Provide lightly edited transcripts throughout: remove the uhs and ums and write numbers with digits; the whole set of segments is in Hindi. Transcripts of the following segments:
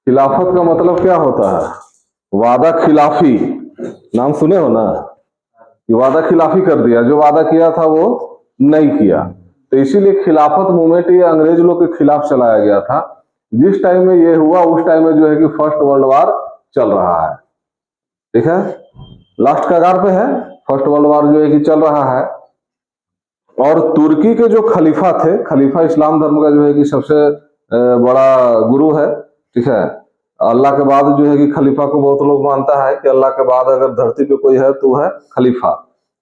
खिलाफत का मतलब क्या होता है? वादा खिलाफी, नाम सुने हो ना? कि वादा खिलाफी कर दिया, जो वादा किया था वो नहीं किया। तो इसीलिए खिलाफत मूवमेंट ये अंग्रेज लोग के खिलाफ चलाया गया था। जिस टाइम में ये हुआ उस टाइम में जो है कि फर्स्ट वर्ल्ड वार चल रहा है। ठीक है, लास्ट कगार पे है, फर्स्ट वर्ल्ड वार जो है कि चल रहा है। और तुर्की के जो खलीफा थे, खलीफा इस्लाम धर्म का जो है कि सबसे बड़ा गुरु है। ठीक है, अल्लाह के बाद जो है कि खलीफा को बहुत लोग मानता है कि अल्लाह के बाद अगर धरती पे कोई है तो है खलीफा।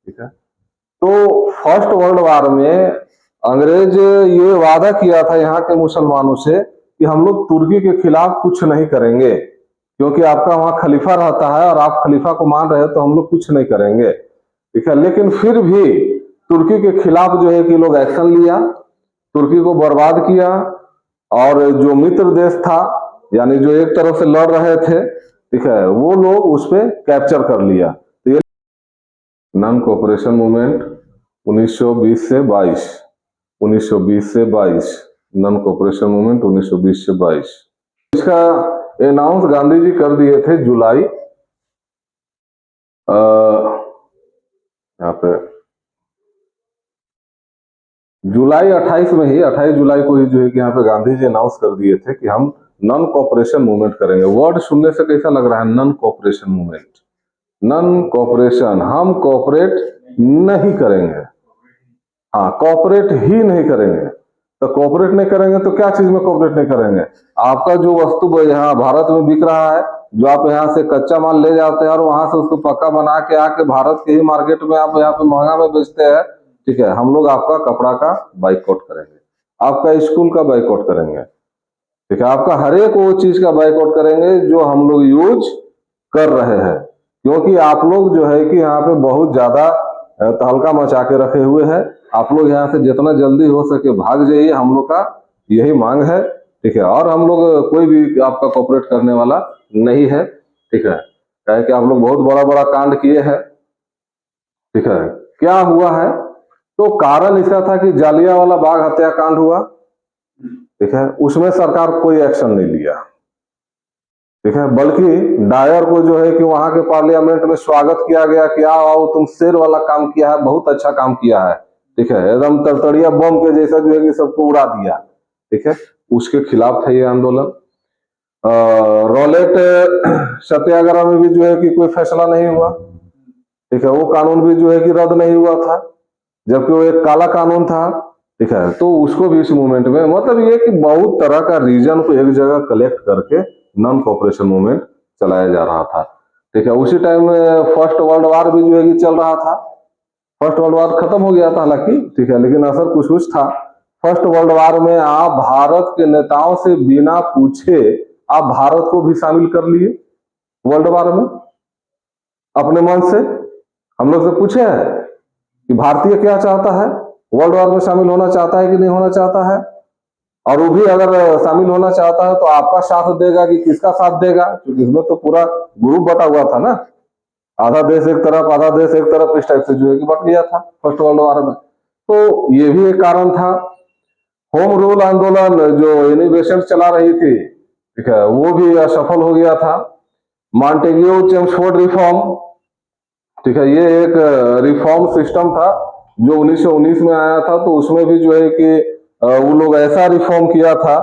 ठीक है, तो फर्स्ट वर्ल्ड वार में अंग्रेज ये वादा किया था यहाँ के मुसलमानों से कि हम लोग तुर्की के खिलाफ कुछ नहीं करेंगे, क्योंकि आपका वहां खलीफा रहता है और आप खलीफा को मान रहे हो, तो हम लोग कुछ नहीं करेंगे। ठीक है, लेकिन फिर भी तुर्की के खिलाफ जो है कि लोग एक्शन लिया, तुर्की को बर्बाद किया। और जो मित्र देश था, यानी जो एक तरफ से लड़ रहे थे, ठीक है, वो लोग उस पर कैप्चर कर लिया। तो ये नॉन कोऑपरेशन मूवमेंट 1920 से 22, 1920 से 22, नॉन कोऑपरेशन मूवमेंट 1920 से 22। इसका अनाउंस गांधी जी कर दिए थे जुलाई, यहाँ पे जुलाई 28 में ही, 28 जुलाई को ही जो है कि यहाँ पे गांधी जी अनाउंस कर दिए थे कि हम नॉन कोऑपरेशन मूवमेंट करेंगे। वर्ड सुनने से कैसा लग रहा है? Non cooperation movement, non cooperation, हम कोऑपरेट नहीं करेंगे। हाँ, कोऑपरेट ही नहीं करेंगे। तो कोऑपरेट नहीं करेंगे तो क्या चीज में कोऑपरेट नहीं करेंगे? आपका जो वस्तु यहाँ भारत में बिक रहा है, जो आप यहाँ से कच्चा माल ले जाते हैं और वहां से उसको पक्का बना के आके भारत के ही मार्केट में आप यहाँ पे महंगा में बेचते हैं, ठीक है, हम लोग आपका कपड़ा का बाइकआउट करेंगे, आपका स्कूल का बाइकआउट करेंगे। ठीक है, आपका हर एक वो चीज का बाइकआउट करेंगे जो हम लोग यूज कर रहे हैं, क्योंकि आप लोग जो है कि यहाँ पे बहुत ज्यादा तहलका मचा के रखे हुए हैं। आप लोग यहाँ से जितना जल्दी हो सके भाग जाइए, हम लोग का यही मांग है। ठीक है, और हम लोग कोई भी आपका कोऑपरेट करने वाला नहीं है। ठीक है, क्या कि आप लोग बहुत बड़ा बड़ा कांड किए हैं। ठीक है, क्या हुआ है? तो कारण इसका था कि जालियांवाला बाग हत्याकांड हुआ। ठीक है, उसमें सरकार कोई एक्शन नहीं लिया। ठीक है, बल्कि डायर को जो है कि वहां के पार्लियामेंट में स्वागत किया गया कि आओ तुम शेर वाला काम किया है, बहुत अच्छा काम किया है। ठीक है, एकदम तरतड़िया बम के जैसा जो है कि सबको उड़ा दिया। ठीक है, उसके खिलाफ था ये आंदोलन। रॉलेट सत्याग्रह में भी जो है कि कोई फैसला नहीं हुआ। ठीक है, वो कानून भी जो है कि रद्द नहीं हुआ था, जबकि वो एक काला कानून था। ठीक है, तो उसको भी इस मूवमेंट में, मतलब ये कि बहुत तरह का रीजन को एक जगह कलेक्ट करके नॉन कोऑपरेशन मूवमेंट चलाया जा रहा था। ठीक है, उसी टाइम में फर्स्ट वर्ल्ड वार भी जो है कि चल रहा था। फर्स्ट वर्ल्ड वार खत्म हो गया था हालांकि, ठीक है, लेकिन असर कुछ कुछ था। फर्स्ट वर्ल्ड वार में आप भारत के नेताओं से बिना पूछे आप भारत को भी शामिल कर लिए वर्ल्ड वार में अपने मन से। हम लोग से पूछे है कि भारतीय क्या चाहता है, वर्ल्ड वार में शामिल होना चाहता है कि नहीं होना चाहता है? और वो भी अगर शामिल होना चाहता है तो आपका साथ देगा कि किसका साथ देगा? क्योंकि इसमें तो पूरा ग्रुप बटा हुआ था ना, आधा देश एक तरफ आधा देश एक तरफ, इस टाइप से जो है कि बट गया था फर्स्ट वर्ल्ड वार में। तो ये भी एक कारण था। होम रूल आंदोलन जो इनिवेशन चला रही थी, ठीक है, वो भी असफल हो गया था। मॉन्टेग्यू चेम्सफोर्ड रिफॉर्म, ठीक है, ये एक रिफॉर्म सिस्टम था जो 1919 में आया था। तो उसमें भी जो है कि वो लोग ऐसा रिफॉर्म किया था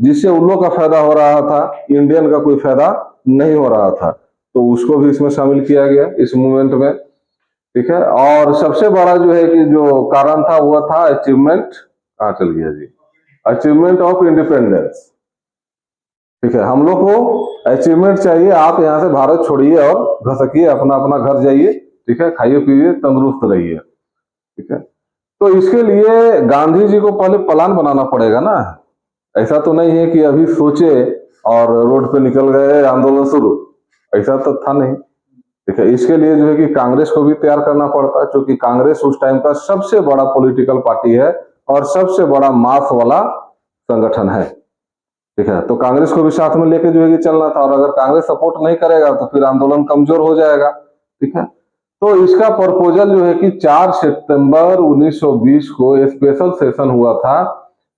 जिससे उन लोग का फायदा हो रहा था, इंडियन का कोई फायदा नहीं हो रहा था। तो उसको भी इसमें शामिल किया गया इस मूवमेंट में। ठीक है, और सबसे बड़ा जो है कि जो कारण था वो था अचीवमेंट, कहाँ चल गया जी, अचीवमेंट ऑफ इंडिपेंडेंस। ठीक है, हम लोग को अचीवमेंट चाहिए, आप यहाँ से भारत छोड़िए और घसकिए, अपना अपना घर जाइए। ठीक है, खाइए पीजिए तंदुरुस्त रहिए। ठीक है, तो इसके लिए गांधी जी को पहले प्लान बनाना पड़ेगा ना। ऐसा तो नहीं है कि अभी सोचे और रोड पे निकल गए आंदोलन शुरू, ऐसा तो था नहीं। ठीक है, इसके लिए जो है कि कांग्रेस को भी तैयार करना पड़ता है, क्योंकि कांग्रेस उस टाइम का सबसे बड़ा पॉलिटिकल पार्टी है और सबसे बड़ा मास वाला संगठन है। ठीक है, तो कांग्रेस को भी साथ में लेके जो है कि चलना था, और अगर कांग्रेस सपोर्ट नहीं करेगा तो फिर आंदोलन कमजोर हो जाएगा। ठीक है, तो इसका प्रपोजल जो है कि 4 सितंबर 1920 को स्पेशल सेशन हुआ था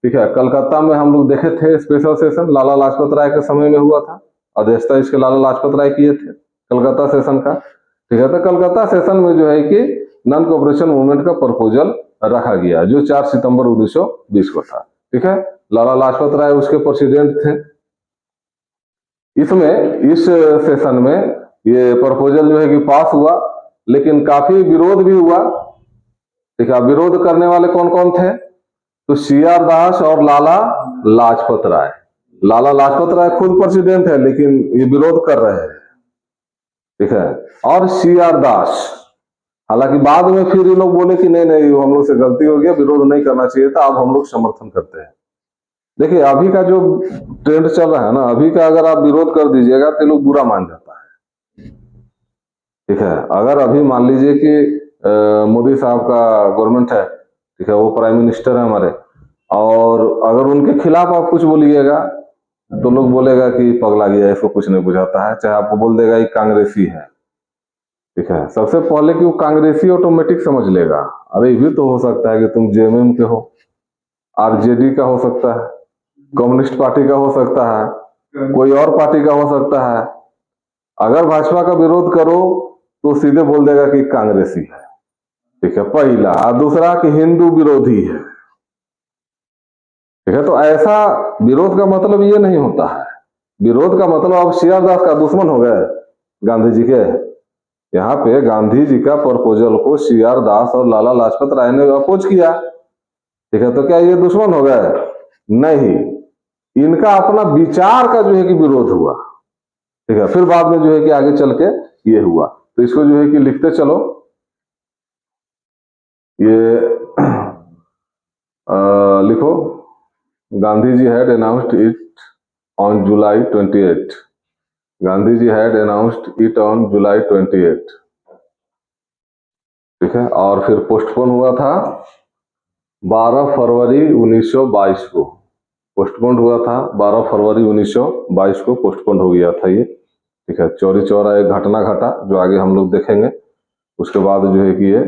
ठीक है। कलकत्ता में हम लोग देखे थे स्पेशल सेशन लाला लाजपत राय के समय में हुआ था, अध्यक्षता इसके लाला लाजपत राय किए थे कलकत्ता सेशन का। ठीक है, तो कलकत्ता सेशन में जो है कि नॉन कोऑपरेशन मूवमेंट का प्रपोजल रखा गया जो 4 सितंबर 1920 को था। ठीक है, लाला लाजपत राय उसके प्रेसिडेंट थे। इसमें इस सेशन में ये प्रपोजल जो है कि पास हुआ, लेकिन काफी विरोध भी हुआ। ठीक है, विरोध करने वाले कौन कौन थे? तो CR दास और लाला लाजपत राय। लाला लाजपत राय खुद प्रेसिडेंट है लेकिन ये विरोध कर रहे हैं। ठीक है, और CR दास, हालांकि बाद में फिर ये लोग बोले कि नहीं नहीं हम लोग से गलती हो गया, विरोध नहीं करना चाहिए था, अब हम लोग समर्थन करते हैं। देखिए अभी का जो ट्रेंड चल रहा है ना, अभी का अगर आप विरोध कर दीजिएगा तो लोग बुरा मान जाता है। ठीक है, अगर अभी मान लीजिए कि मोदी साहब का गवर्नमेंट है, ठीक है, वो प्राइम मिनिस्टर है हमारे, और अगर उनके खिलाफ आप कुछ बोलिएगा तो लोग बोलेगा कि पगला गया, इसको कुछ नहीं बुझाता है, चाहे आपको बोल देगा ये कांग्रेसी है। ठीक है, सबसे पहले कि वो कांग्रेसी ऑटोमेटिक समझ लेगा, अरे ये भी तो हो सकता है कि तुम JMM के हो, RJD का हो सकता है, कम्युनिस्ट पार्टी का हो सकता है, कोई और पार्टी का हो सकता है। अगर भाजपा का विरोध करो तो सीधे बोल देगा कि कांग्रेसी है। ठीक है, पहला। और दूसरा कि हिंदू विरोधी है। ठीक है, तो ऐसा विरोध का मतलब ये नहीं होता है। विरोध का मतलब आप CR दास का दुश्मन हो गए गांधी जी के। यहाँ पे गांधी जी का प्रपोजल को CR दास और लाला लाजपत राय ने अपोज किया। ठीक है, तो क्या ये दुश्मन हो गए? नहीं, इनका अपना विचार का जो है कि विरोध हुआ। ठीक है, फिर बाद में जो है कि आगे चल के ये हुआ। तो इसको जो है कि लिखते चलो। ये लिखो, Gandhi ji had announced it on July 28। Gandhi ji had announced it on July 28। ठीक है, और फिर पोस्टपोन हुआ था 12 फरवरी 1922 को। पोस्टपोन हुआ था 12 फरवरी 1922 को पोस्टपोन हो गया था ये। ठीक है, चौरी चौरा एक घटना घटा जो आगे हम लोग देखेंगे, उसके बाद जो है कि ये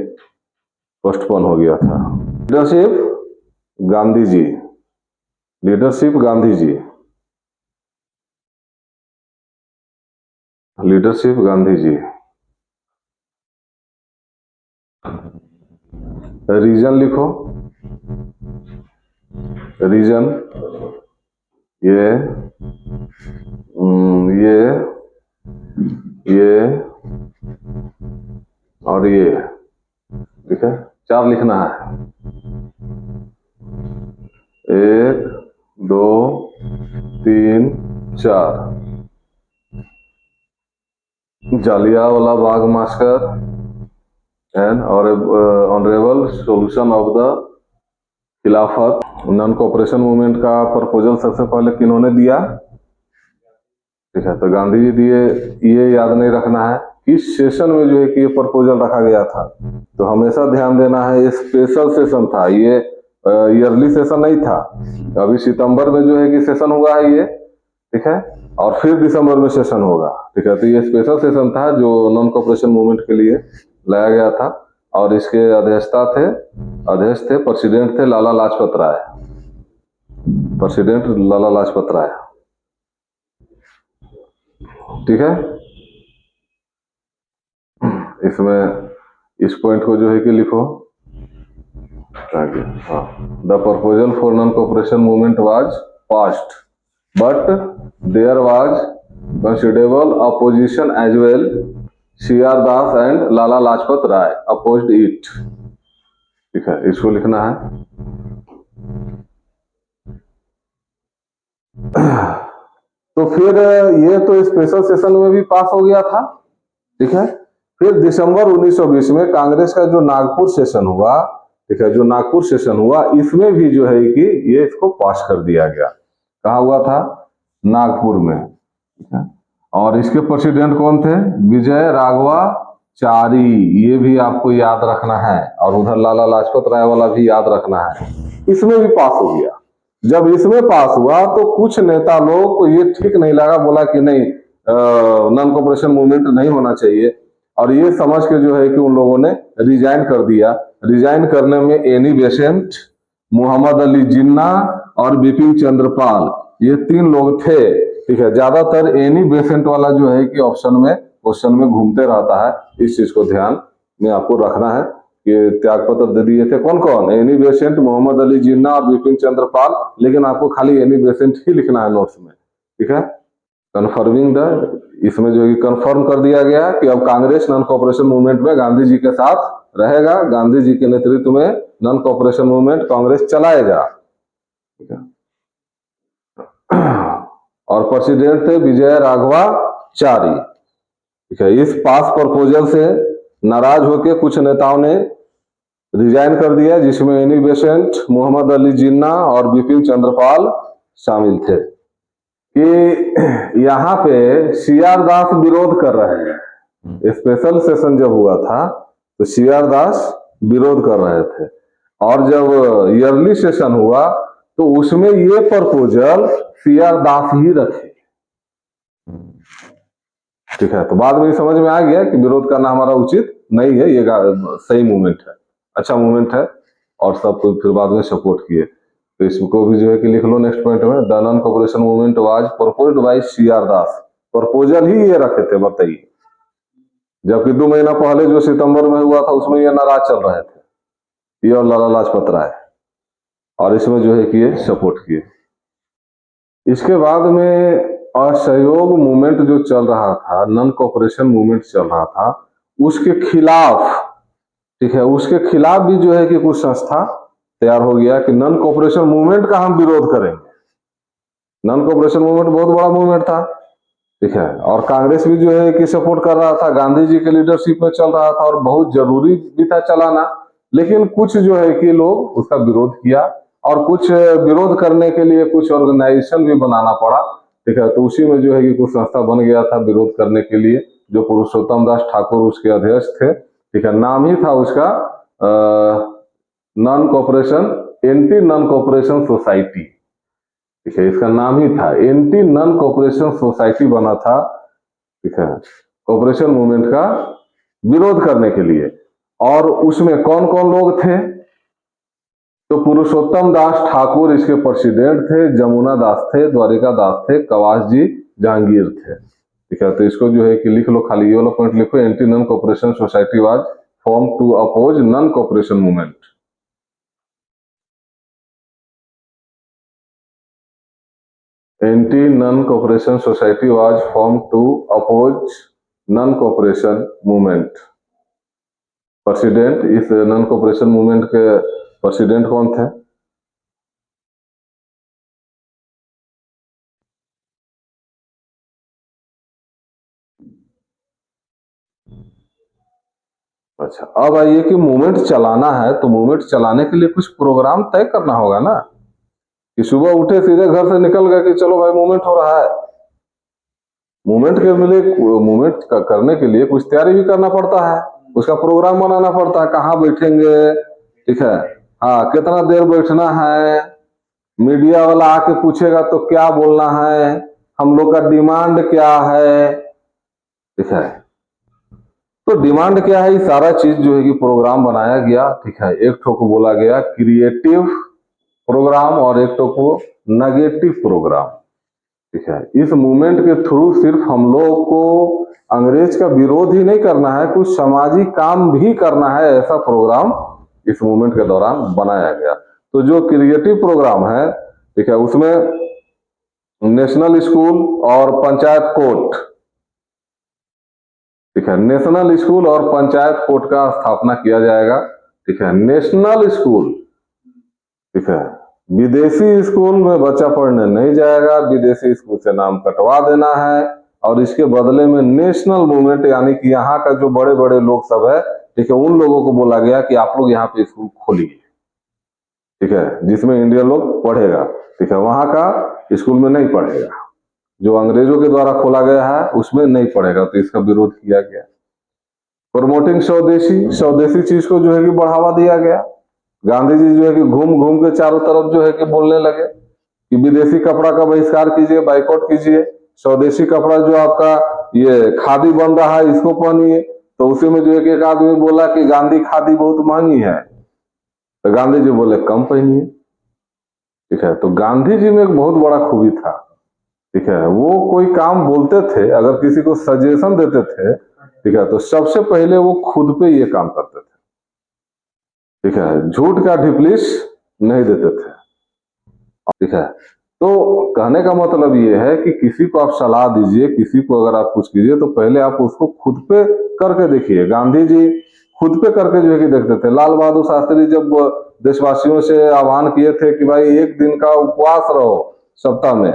पोस्टपोन हो गया था। Leadership Gandhi ji, leadership Gandhi ji, leadership Gandhi ji. Reason लिखो, रीजन ये और ये। ठीक है, 4 लिखना है। 1 2 3 4। Jallianwala Bagh Bhaskar and honourable solution of the खिलाफत। नॉन कोऑपरेशन मूवमेंट का प्रपोजल सबसे पहले किन्होंने दिया? ठीक है, तो गांधी जी दिए। ये याद नहीं रखना है किस सेशन में जो है कि ये प्रपोजल रखा गया था, तो हमेशा ध्यान देना है ये स्पेशल सेशन था, ये ईयरली सेशन नहीं था। अभी सितंबर में जो है कि सेशन हुआ है ये। ठीक है, और फिर दिसंबर में सेशन होगा। ठीक है, तो ये स्पेशल सेशन था जो नॉन कोऑपरेशन मूवमेंट के लिए लाया गया था, और इसके अध्यक्ष थे प्रेसिडेंट थे लाला लाजपत राय, प्रेसिडेंट लाला लाजपत राय। ठीक है, इसमें इस पॉइंट को जो है कि लिखो आगे। हाँ, the proposal for non cooperation movement was passed but there was considerable opposition as well. CR Das and Lala Lajpat Rai opposed it. ठीक है, इसको लिखना है। तो फिर ये तो स्पेशल सेशन में भी पास हो गया था। ठीक है, फिर दिसंबर 1920 में कांग्रेस का जो नागपुर सेशन हुआ, ठीक है, जो नागपुर सेशन हुआ इसमें भी जो है कि ये इसको पास कर दिया गया। कहा हुआ था? नागपुर में। ठीक है, और इसके प्रेसिडेंट कौन थे? विजय राघवाचारी। ये भी आपको याद रखना है, और उधर लाला लाजपत राय वाला भी याद रखना है। इसमें भी पास हो गया। जब इसमें पास हुआ तो कुछ नेता लोग को ये ठीक नहीं लगा, बोला कि नहीं नॉन कोऑपरेशन मूवमेंट नहीं होना चाहिए, और ये समझ के जो है कि उन लोगों ने रिजाइन कर दिया। रिजाइन करने में एनी बेसेंट, मोहम्मद अली जिन्ना और बिपिन चंद्रपाल, ये 3 लोग थे। ठीक है, ज्यादातर एनी बेसेंट वाला जो है कि ऑप्शन में क्वेश्चन में घूमते रहता है, इस चीज को ध्यान में आपको रखना है कि त्याग पत्र दे दिए थे कौन कौन, एनी बेसेंट, मोहम्मद अली जिन्ना और बिपिन चंद्रपाल, लेकिन आपको खाली एनी बेसेंट ही लिखना है नोट्स में। ठीक है, कन्फर्मिंग द, इसमें जो है कंफर्म कर दिया गया कि अब कांग्रेस नॉन कोऑपरेशन मूवमेंट में गांधी जी के साथ रहेगा, गांधी जी के नेतृत्व में नॉन कोऑपरेशन मूवमेंट कांग्रेस चलाएगा। ठीक है, और प्रेसिडेंट थे विजय राघवाचारी। ठीक है, इस पास प्रपोजल से नाराज होकर कुछ नेताओं ने रिजाइन कर दिया, जिसमें एनी बेसेंट, मोहम्मद अली जिन्ना और बिपिन चंद्रपाल शामिल थे। कि यहाँ पे सीआर दास विरोध कर रहे हैं। स्पेशल सेशन जब हुआ था तो सीआर दास विरोध कर रहे थे, और जब ईयरली सेशन हुआ तो उसमें ये प्रपोजल सीआर दास ही रखे। ठीक है, तो बाद में समझ में आ गया कि विरोध करना हमारा उचित नहीं है, ये सही मूवमेंट है, अच्छा मूवमेंट है, और सबको फिर बाद में सपोर्ट किए। तो इसको भी जो है कि लिख लो नेक्स्ट पॉइंट में, the non cooperation movement was proposed by CR Das. Proposal ही ये रखे थे, बताइए, जबकि 2 महीना पहले जो सितंबर में हुआ था उसमें ये नाराज चल रहे थे, ये और लाला लाजपत राय, और इसमें जो है कि ये सपोर्ट किए। इसके बाद में असहयोग मूवमेंट जो चल रहा था, नॉन कोऑपरेशन मूवमेंट चल रहा था, उसके खिलाफ, ठीक है, उसके खिलाफ भी जो है कि कुछ संस्था तैयार हो गया कि नॉन कोऑपरेशन मूवमेंट का हम विरोध करेंगे। नॉन कोऑपरेशन मूवमेंट बहुत बड़ा मूवमेंट था। ठीक है, और कांग्रेस भी जो है कि सपोर्ट कर रहा था, गांधी जी के लीडरशिप में चल रहा था, और बहुत जरूरी भी था चलाना, लेकिन कुछ जो है कि लोग उसका विरोध किया, और कुछ विरोध करने के लिए कुछ ऑर्गेनाइजेशन भी बनाना पड़ा। ठीक है, तो उसी में जो है कि कुछ संस्था बन गया था विरोध करने के लिए, जो पुरुषोत्तम दास ठाकुर उसके अध्यक्ष थे। ठीक है, नाम ही था उसका non cooperation, anti non cooperation society. ठीक है, इसका नाम ही था एंटी नॉन कोऑपरेशन सोसाइटी बना था। ठीक है, कोऑपरेशन मूवमेंट का विरोध करने के लिए। और उसमें कौन कौन लोग थे, तो पुरुषोत्तम दास ठाकुर इसके प्रेसिडेंट थे, जमुना दास थे, द्वारिका दास थे, कवास जी जहांगीर थे। ठीक है, तो इसको जो है कि लिख लो, खाली ये वाला पॉइंट लिखो, anti non cooperation society was form to oppose non cooperation movement. Anti non cooperation society was form to oppose non cooperation movement. President, इस नॉन कोऑपरेशन मूवमेंट के प्रेसिडेंट कौन थे? अच्छा, अब आइए कि मूवमेंट चलाना है, तो मूवमेंट चलाने के लिए कुछ प्रोग्राम तय करना होगा ना, कि सुबह उठे सीधे घर से निकल गए कि चलो भाई मूवमेंट हो रहा है। मूवमेंट के लिए, मूवमेंट करने के लिए कुछ तैयारी भी करना पड़ता है, उसका प्रोग्राम बनाना पड़ता है, कहाँ बैठेंगे, ठीक है, हाँ, कितना देर बैठना है, मीडिया वाला आके पूछेगा तो क्या बोलना है, हम लोग का डिमांड क्या है। ठीक है, तो डिमांड क्या है, ये सारा चीज जो है कि प्रोग्राम बनाया गया। ठीक है, एक ठो को बोला गया क्रिएटिव प्रोग्राम और एक ठो को नेगेटिव प्रोग्राम। ठीक है, इस मूवमेंट के थ्रू सिर्फ हम लोग को अंग्रेज का विरोध ही नहीं करना है, कुछ सामाजिक काम भी करना है, ऐसा प्रोग्राम इस मूवमेंट के दौरान बनाया गया। तो जो क्रिएटिव प्रोग्राम है, ठीक है, उसमें नेशनल स्कूल और पंचायत कोर्ट, ठीक है, नेशनल स्कूल और पंचायत कोर्ट का स्थापना किया जाएगा। ठीक है, नेशनल स्कूल, ठीक है, विदेशी स्कूल में बच्चा पढ़ने नहीं जाएगा, विदेशी स्कूल से नाम कटवा देना है, और इसके बदले में नेशनल मूवमेंट, यानी कि यहाँ का जो बड़े बड़े लोग सब है, ठीक है, उन लोगों को बोला गया कि आप लोग यहाँ पे स्कूल खोलिए। ठीक है, जिसमें इंडियन लोग पढ़ेगा। ठीक है, वहां का स्कूल में नहीं पढ़ेगा, जो अंग्रेजों के द्वारा खोला गया है उसमें नहीं पढ़ेगा, तो इसका विरोध किया गया। प्रमोटिंग स्वदेशी, स्वदेशी चीज को जो है कि बढ़ावा दिया गया। गांधी जी जो है कि घूम घूम के चारों तरफ जो है कि बोलने लगे कि विदेशी कपड़ा का बहिष्कार कीजिए, बाइकआउट कीजिए, स्वदेशी कपड़ा जो आपका ये खादी बन रहा है इसको पहनिए। तो उसी में जो है कि एक आदमी बोला कि गांधी खादी बहुत महंगी है, तो गांधी जी बोले कम पहनिए। ठीक है। तो गांधी जी में एक बहुत बड़ा खूबी था, ठीक है। वो कोई काम बोलते थे, अगर किसी को सजेशन देते थे, ठीक है, तो सबसे पहले वो खुद पे ये काम करते थे, ठीक है। झूठ का ढिपलिश नहीं देते थे, ठीक है। तो कहने का मतलब ये है कि किसी को आप सलाह दीजिए, किसी को अगर आप कुछ कीजिए, तो पहले आप उसको खुद पे करके देखिए। गांधी जी खुद पे करके जो है कि देखते थे। लाल बहादुर शास्त्री जब देशवासियों से आह्वान किए थे कि भाई एक दिन का उपवास रहो सप्ताह में,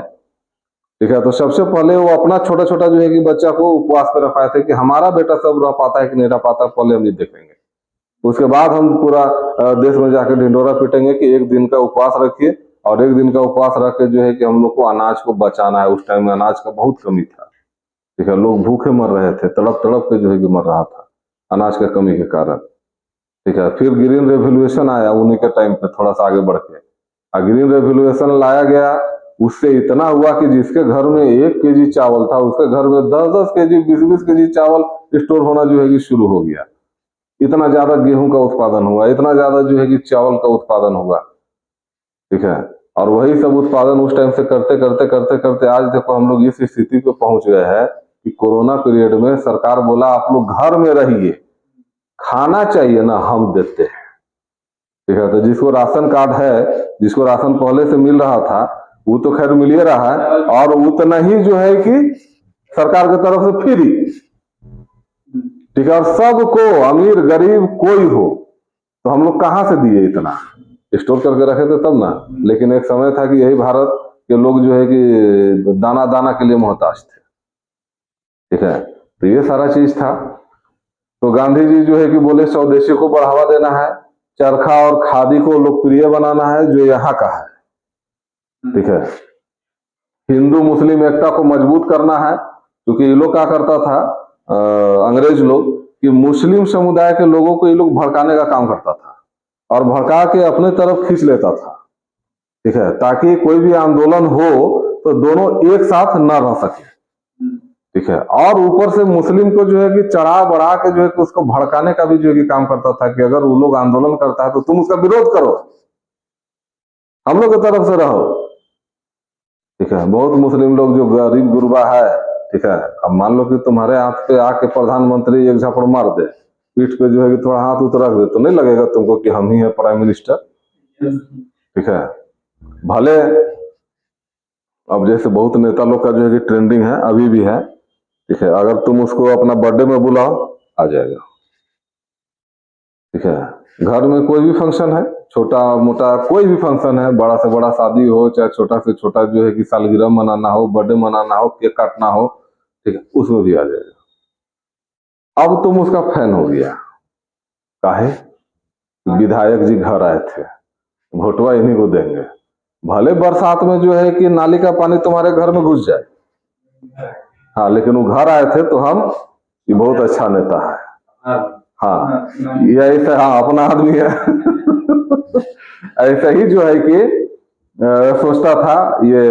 ठीक है, तो सबसे पहले वो अपना छोटा छोटा जो है कि बच्चा को उपवास पे रखाए थे कि हमारा बेटा सब रह पाता है कि नहीं रह पाता, पहले हम ये देखेंगे। उसके बाद हम पूरा देश में जाकर ढिंडोरा पीटेंगे कि एक दिन का उपवास रखिए, और एक दिन का उपवास रख के जो है कि हम लोग को अनाज को बचाना है। उस टाइम में अनाज का बहुत कमी था, ठीक है। लोग भूखे मर रहे थे, तड़प तड़प के जो है कि मर रहा था अनाज का कमी के कारण, ठीक है। फिर ग्रीन रेवोल्यूशन आया उन्हीं के टाइम पे, थोड़ा सा आगे बढ़ के ग्रीन रेवोल्यूशन लाया गया। उससे इतना हुआ कि जिसके घर में 1 केजी चावल था, उसके घर में 10-10 केजी 20-20 केजी चावल स्टोर होना जो है कि शुरू हो गया। इतना ज्यादा गेहूं का उत्पादन हुआ, इतना ज्यादा जो है कि चावल का उत्पादन हुआ, ठीक है। और वही सब उत्पादन उस टाइम से करते करते करते करते आज देखो हम लोग इस स्थिति पे पहुंच गए हैं कि कोरोना पीरियड में सरकार बोला आप लोग घर में रहिए, खाना चाहिए ना हम देते हैं, ठीक है। तो जिसको राशन कार्ड है, जिसको राशन पहले से मिल रहा था, वो तो खैर मिल ही रहा है, और उतना ही जो है कि सरकार की तरफ से फ्री, ठीक है। और सबको, अमीर गरीब कोई हो, तो हम लोग कहां से दिए, इतना स्टोर करके रखे थे तब ना। लेकिन एक समय था कि यही भारत के लोग जो है कि दाना दाना के लिए मोहताज थे, ठीक है। तो ये सारा चीज था। तो गांधी जी जो है कि बोले स्वदेशी को बढ़ावा देना है, चरखा और खादी को लोकप्रिय बनाना है जो यहाँ का है, ठीक है। हिंदू मुस्लिम एकता को मजबूत करना है, क्योंकि ये लोग क्या करता था, अंग्रेज लोग, कि मुस्लिम समुदाय के लोगों को ये लोग भड़काने का काम करता था और भड़का के अपने तरफ खींच लेता था, ठीक है, ताकि कोई भी आंदोलन हो तो दोनों एक साथ न रह सके, ठीक है। और ऊपर से मुस्लिम को जो है कि चढ़ा बढ़ा के जो है कि उसको भड़काने का भी जो है कि काम करता था कि अगर वो लोग आंदोलन करता है तो तुम उसका विरोध करो, हम लोग की तरफ से रहो, ठीक है। बहुत मुस्लिम लोग जो गरीब गुरबा है, ठीक है, अब मान लो कि तुम्हारे हाथ पे आके प्रधानमंत्री एक झापड़ मार दे, पीठ पे जो है कि थोड़ा हाथ उतर रख दे, तो नहीं लगेगा तुमको कि हम ही है प्राइम मिनिस्टर, ठीक है। भले अब जैसे बहुत नेता लोग का जो है कि ट्रेंडिंग है, अभी भी है, ठीक है, अगर तुम उसको अपना बर्थडे में बुलाओ आ जाएगा, ठीक है। घर में कोई भी फंक्शन है, छोटा मोटा कोई भी फंक्शन है, बड़ा से बड़ा शादी हो चाहे छोटा से छोटा जो है कि सालगिरह मनाना हो, बर्थडे मनाना हो, केक काटना हो, ठीक है, उसमें भी आ जाएगा। अब तुम उसका फैन हो गया, काहे? विधायक जी घर आए थे, वोटवा इन्हीं को देंगे, भले बरसात में जो है कि नाली का पानी तुम्हारे घर में घुस जाए, हाँ, लेकिन वो घर आए थे तो हम, ये बहुत अच्छा नेता है, हाँ, ये ऐसा, हाँ, अपना आदमी है ऐसा ही जो है कि सोचता था ये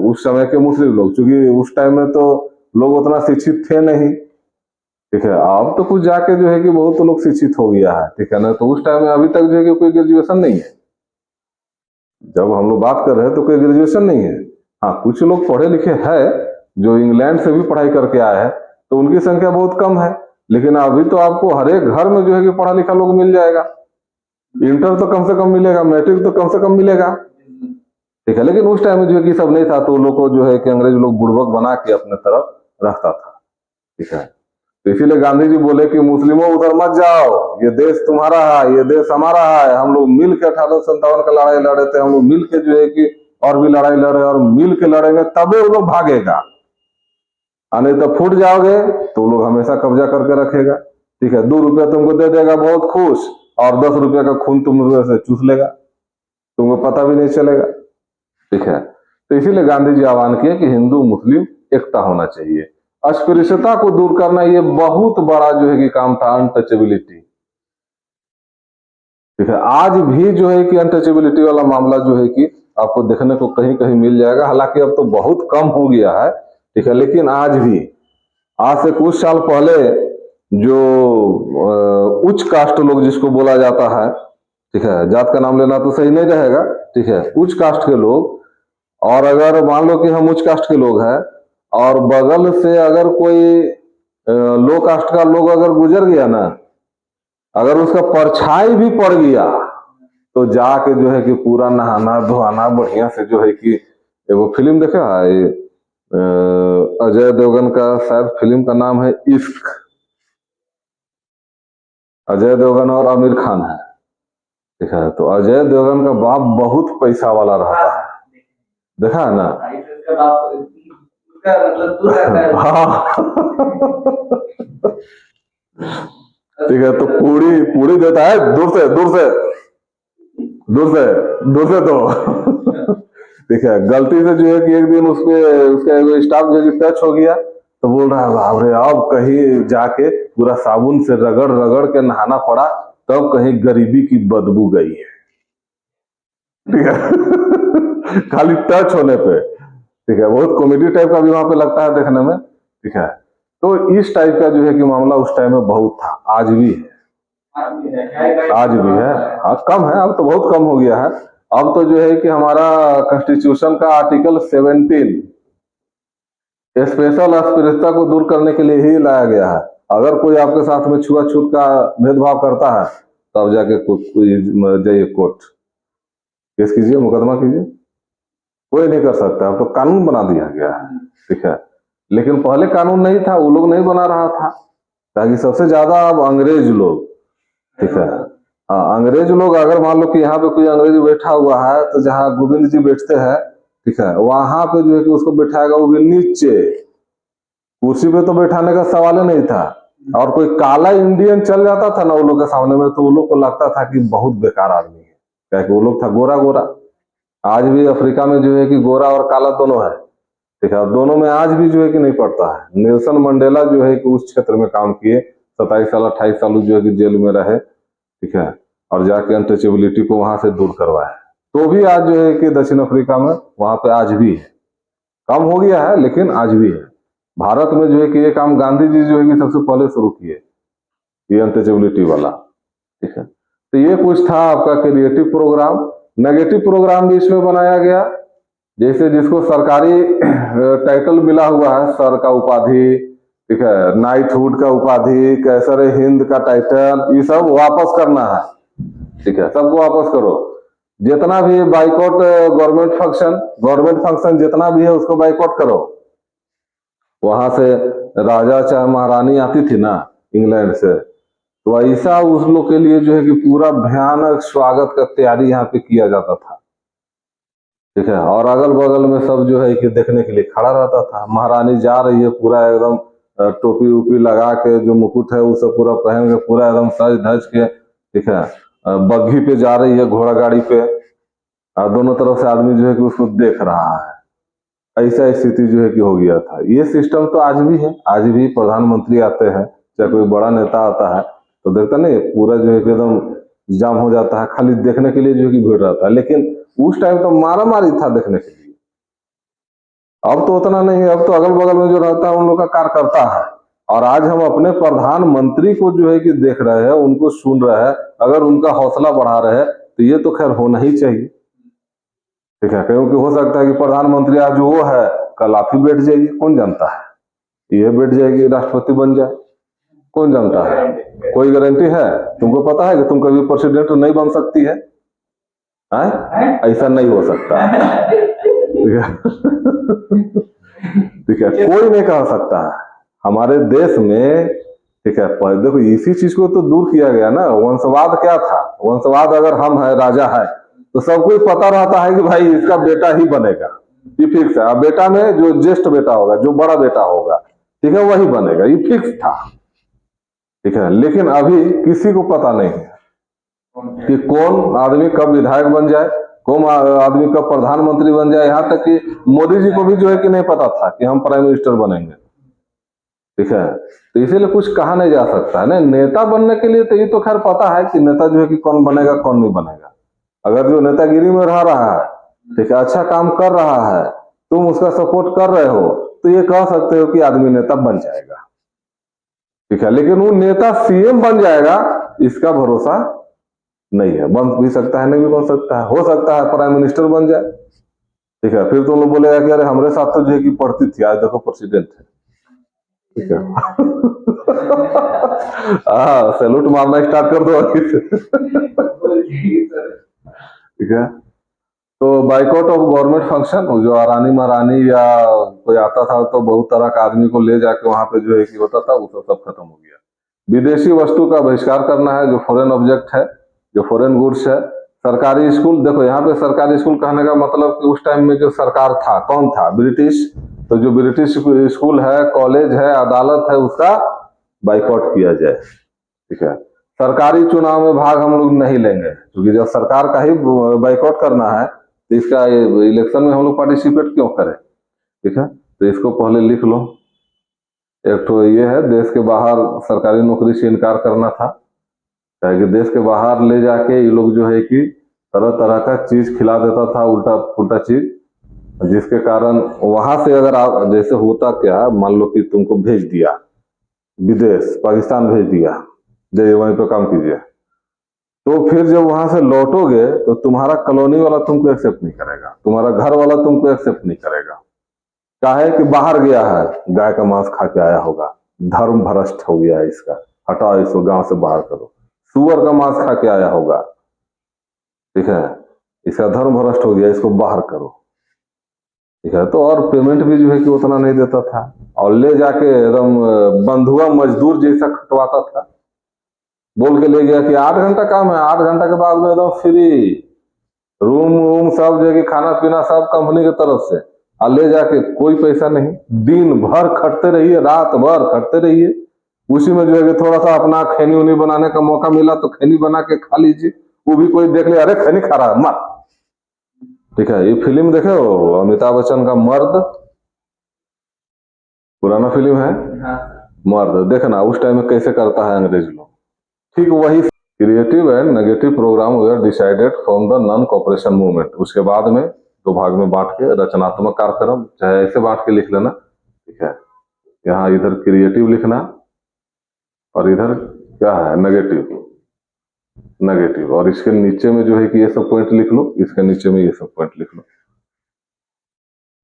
उस समय के मुस्लिम लोग, क्योंकि उस टाइम में तो लोग उतना शिक्षित थे नहीं, ठीक है। अब तो कुछ जाके जो है कि बहुत लोग शिक्षित हो गया है, ठीक है ना। तो उस टाइम में अभी तक जो है कि कोई ग्रेजुएशन नहीं है, जब हम लोग बात कर रहे हैं तो कोई ग्रेजुएशन नहीं है। हाँ, कुछ लोग पढ़े लिखे हैं जो इंग्लैंड से भी पढ़ाई करके आए हैं, तो उनकी संख्या बहुत कम है, लेकिन अभी तो आपको हर एक घर में जो है कि पढ़ा लिखा लोग मिल जाएगा। इंटर तो कम से कम मिलेगा, मैट्रिक तो कम से कम मिलेगा, ठीक है। लेकिन उस टाइम में जो है कि सब नहीं था, तो लोग को जो है कि अंग्रेज लोग बुड़बक बना के अपने तरफ रखता था, ठीक है। तो इसीलिए गांधी जी बोले कि मुस्लिमों उधर मत जाओ, ये देश तुम्हारा है, ये देश हमारा है, हम लोग मिल के 1857 का लड़ाई लड़े थे, हम लोग मिल के जो है कि और भी लड़ाई लड़े, और मिल के लड़ेंगे तभी वो लोग भागेगा, नहीं तो फूट जाओगे तो वो लोग हमेशा कब्जा करके रखेगा, ठीक है। 2 रुपया तुमको दे देगा बहुत खुश, और 10 रुपया का खून तुम से चूस लेगा, तुमको पता भी नहीं चलेगा, ठीक है। तो इसीलिए गांधी जी आह्वान किए कि हिंदू मुस्लिम एकता होना चाहिए। अस्पृश्यता को दूर करना ये बहुत बड़ा जो है कि काम था, अनटचेबिलिटी, ठीक है। आज भी जो है कि अनटचेबिलिटी वाला मामला जो है कि आपको देखने को कहीं कहीं मिल जाएगा, हालांकि अब तो बहुत कम हो गया है, ठीक है। लेकिन आज भी, आज से कुछ साल पहले जो उच्च कास्ट लोग जिसको बोला जाता है, ठीक है, जात का नाम लेना तो सही नहीं रहेगा, ठीक है। उच्च कास्ट के लोग, और अगर मान लो कि हम उच्च कास्ट के लोग हैं और बगल से अगर कोई लो कास्ट का लोग अगर गुजर गया ना, अगर उसका परछाई भी पड़ गया तो जाके जो है कि पूरा नहाना धोआना बढ़िया से, जो है कि वो फिल्म देखा है अजय देवगन का, शायद फिल्म का नाम है इश्क, अजय देवगन और आमिर खान है, ठीक है। तो अजय देवगन का बाप बहुत पैसा वाला रहता है, देखा है ना? हाँ ठीक है, तो पूरी पूरी देता है दूर से दूर से दूर से दूर से तो ठीक है, गलती से जो है कि एक दिन उसके उसका स्टाफ जो है टच हो गया तो बोल रहा है बाप रे, अब कहीं जाके पूरा साबुन से रगड़ रगड़ के नहाना पड़ा, तब कहीं गरीबी की बदबू गई है, ठीक है खाली टच होने पे, ठीक है। बहुत कॉमेडी टाइप का भी वहां पे लगता है देखने में, ठीक है। तो इस टाइप का जो है कि मामला उस टाइम में बहुत था, आज भी है, आज भी है। हाँ कम है, अब तो बहुत कम हो गया है। अब तो जो है कि हमारा कॉन्स्टिट्यूशन का आर्टिकल 17 स्पेशल अस्पृश्यता को दूर करने के लिए ही लाया गया है। अगर कोई आपके साथ में छुआछूत का भेदभाव करता है तब जाके जाइए कोर्ट, केस कीजिए, मुकदमा कीजिए, कोई नहीं कर सकता। अब तो कानून बना दिया गया है, ठीक है। लेकिन पहले कानून नहीं था, वो लोग नहीं बना रहा था, ताकि सबसे ज्यादा अब अंग्रेज लोग, ठीक है, हाँ अंग्रेज लोग, अगर मान लो कि यहाँ पे कोई अंग्रेज बैठा हुआ है तो जहाँ गोविंद जी बैठते हैं, ठीक है, वहां पे जो है कि उसको बैठाएगा वो भी नीचे, कुर्सी पे तो बैठाने का सवाल ही नहीं था। और कोई काला इंडियन चल जाता था ना वो लोग के सामने में, तो वो लोग को लगता था कि बहुत बेकार आदमी है, क्या वो लोग था गोरा गोरा। आज भी अफ्रीका में जो है कि गोरा और काला दोनों है, ठीक है, दोनों में आज भी जो है कि नहीं पड़ता है। नेल्सन मंडेला जो है कि उस क्षेत्र में काम किए, 27 साल 28 साल जो है कि जेल में रहे, ठीक है, और जाके अनटचेबिलिटी को वहां से दूर करवाया। तो भी आज जो है कि दक्षिण अफ्रीका में वहां पे आज भी है, कम हो गया है लेकिन आज भी है। भारत में जो है कि ये काम गांधी जी जो है कि सबसे पहले शुरू किए, ये अनटचेबिलिटी वाला, ठीक है। तो ये कुछ था आपका क्रिएटिव प्रोग्राम। नेगेटिव प्रोग्राम भी इसमें बनाया गया, जैसे जिसको सरकारी टाइटल मिला हुआ है, सर का उपाधि, ठीक है, नाइटहुड का उपाधि, कैसर हिंद का टाइटल, ये सब वापस करना है, ठीक है, सबको वापस करो। जितना भी बाइकआउट गवर्नमेंट फंक्शन जितना भी है उसको बाइकआउट करो। वहां से राजा चाहे महारानी आती थी ना इंग्लैंड से, तो ऐसा उस लोग के लिए जो है कि पूरा भयानक स्वागत का तैयारी यहाँ पे किया जाता था, ठीक है। और अगल बगल में सब जो है कि देखने के लिए खड़ा रहता था। महारानी जा रही है पूरा एकदम टोपी उपी लगा के, जो मुकुट है वो सब पूरा पहन के, पूरा एकदम सज धज के, ठीक है, बग्घी पे जा रही है, घोड़ा गाड़ी पे, और दोनों तरफ से आदमी जो है कि उसको देख रहा है। ऐसा स्थिति जो है कि हो गया था। ये सिस्टम तो आज भी है, आज भी प्रधानमंत्री आते हैं चाहे कोई बड़ा नेता आता है तो देखता नहीं पूरा जो है कि एकदम जाम हो जाता है, खाली देखने के लिए जो है कि भीड़ रहता है। लेकिन उस टाइम तो मारा मारी था देखने के लिए, अब तो उतना नहीं है। अब तो अगल बगल में जो रहता है उन लोग का कार्यकर्ता है, और आज हम अपने प्रधानमंत्री को जो है कि देख रहे हैं, उनको सुन रहे हैं, अगर उनका हौसला बढ़ा रहे हैं तो ये तो खैर होना ही चाहिए, ठीक है। क्योंकि हो सकता है कि प्रधानमंत्री आज वो है, कल आप ही बैठ जाइए, कौन जानता है, ये बैठ जाएगी राष्ट्रपति बन जाए, कौन जानता है, कोई गारंटी है? तुमको पता है कि तुम कभी प्रेसिडेंट नहीं बन सकती है? ऐसा नहीं हो सकता, ठीक है ठीक है, कोई नहीं कह सकता है हमारे देश में, ठीक है। देखो इसी चीज को तो दूर किया गया ना। वंशवाद क्या था? वंशवाद अगर हम है, राजा है, तो सबको पता रहता है कि भाई इसका बेटा ही बनेगा, ये फिक्स है। अब बेटा में जो ज्येष्ठ बेटा होगा, जो बड़ा बेटा होगा, ठीक है, वही बनेगा, ये फिक्स था, ठीक है। लेकिन अभी किसी को पता नहीं है कि कौन आदमी कब विधायक बन जाए, कौन आदमी कब प्रधानमंत्री बन जाए। यहाँ तक कि मोदी जी को भी जो है कि नहीं पता था कि हम प्राइम मिनिस्टर बनेंगे, ठीक है। तो इसीलिए कुछ कहा नहीं जा सकता है ना। नेता बनने के लिए तो ये तो खैर पता है कि नेता जो है कि कौन बनेगा कौन नहीं बनेगा। अगर जो नेतागिरी में रह रहा है, ठीक है, अच्छा काम कर रहा है, तुम उसका सपोर्ट कर रहे हो, तो ये कह सकते हो कि आदमी नेता बन जाएगा, ठीक है। लेकिन वो नेता सीएम बन जाएगा इसका भरोसा नहीं है, बन भी सकता है नहीं भी बन सकता है, हो सकता है प्राइम मिनिस्टर बन जाए, ठीक है, फिर तुम लोग बोलेगा कि अरे हमारे साथ तो जो है कि पढ़ती थी, आज देखो प्रेसिडेंट है, ठीक है। हाँ, सैल्यूट मारना स्टार्ट कर दो अभी से। ठीक है, तो बाइकआउट ऑफ गवर्नमेंट फंक्शन, जो रानी महारानी या कोई आता था तो बहुत तरह का आदमी को ले जाके वहां पे जो है कि होता था, वो सब खत्म हो गया। विदेशी वस्तु का बहिष्कार करना है, जो फॉरेन ऑब्जेक्ट है, जो फॉरेन गुड्स है। सरकारी स्कूल, देखो यहाँ पे सरकारी स्कूल कहने का मतलब कि उस टाइम में जो सरकार था, कौन था? ब्रिटिश। तो जो ब्रिटिश स्कूल है, कॉलेज है, अदालत है, उसका बाइकआउट किया जाए, ठीक है। सरकारी चुनाव में भाग हम लोग नहीं लेंगे, क्योंकि जब सरकार का ही बाइकआउट करना है तो इसका इलेक्शन में हम लोग पार्टिसिपेट क्यों करें, ठीक है। तो इसको पहले लिख लो। एक तो ये है, देश के बाहर सरकारी नौकरी से इनकार करना था, कि देश के बाहर ले जाके ये लोग जो है कि तरह तरह का चीज खिला देता था, उल्टा पुल्टा चीज, जिसके कारण वहां से अगर आप, जैसे होता क्या, मान लो कि तुमको भेज दिया विदेश, पाकिस्तान भेज दिया, जाइए वहीं पे काम कीजिए, तो फिर जब वहां से लौटोगे तो तुम्हारा कॉलोनी वाला तुमको एक्सेप्ट नहीं करेगा, तुम्हारा घर वाला तुमको एक्सेप्ट नहीं करेगा। काहे कि बाहर गया है, गाय का मांस खा के आया होगा, धर्म भ्रष्ट हो गया है इसका, हटाओ इसको गांव से बाहर करो। सुअर का मांस खा के आया होगा, ठीक है, इसका धर्म भ्रष्ट हो गया, इसको बाहर करो, ठीक है। तो और पेमेंट भी जो है कि उतना नहीं देता था, और ले जाके एकदम बंधुआ मजदूर जैसा खटवाता था, बोल के ले गया कि 8 घंटा काम है, 8 घंटा के बाद में एकदम फ्री, रूम वूम सब जगह, खाना पीना सब कंपनी की तरफ से, और ले जाके कोई पैसा नहीं, दिन भर खटते रहिए, रात भर खटते रहिए, उसी में जो है कि थोड़ा सा अपना खैनी उनी बनाने का मौका मिला तो खैनी बना के खा लीजिए, वो भी कोई देख ले, अरे खैनी खा रहा है मत, ठीक है। ये फिल्म देखे हो अमिताभ बच्चन का मर्द, पुराना फिल्म है मर्द, देखना उस टाइम में कैसे करता है अंग्रेज लोग, ठीक वही। Creative and negative program were decided from the non cooperation movement, उसके बाद में 2 भाग में बांट के रचनात्मक कार्यक्रम, चाहे ऐसे बांट के लिख लेना, ठीक है। यहाँ इधर क्रिएटिव लिखना और इधर क्या है, नेगेटिव, नेगेटिव, और इसके नीचे में जो है कि ये सब पॉइंट लिख लो, इसके नीचे में ये सब पॉइंट लिख लो।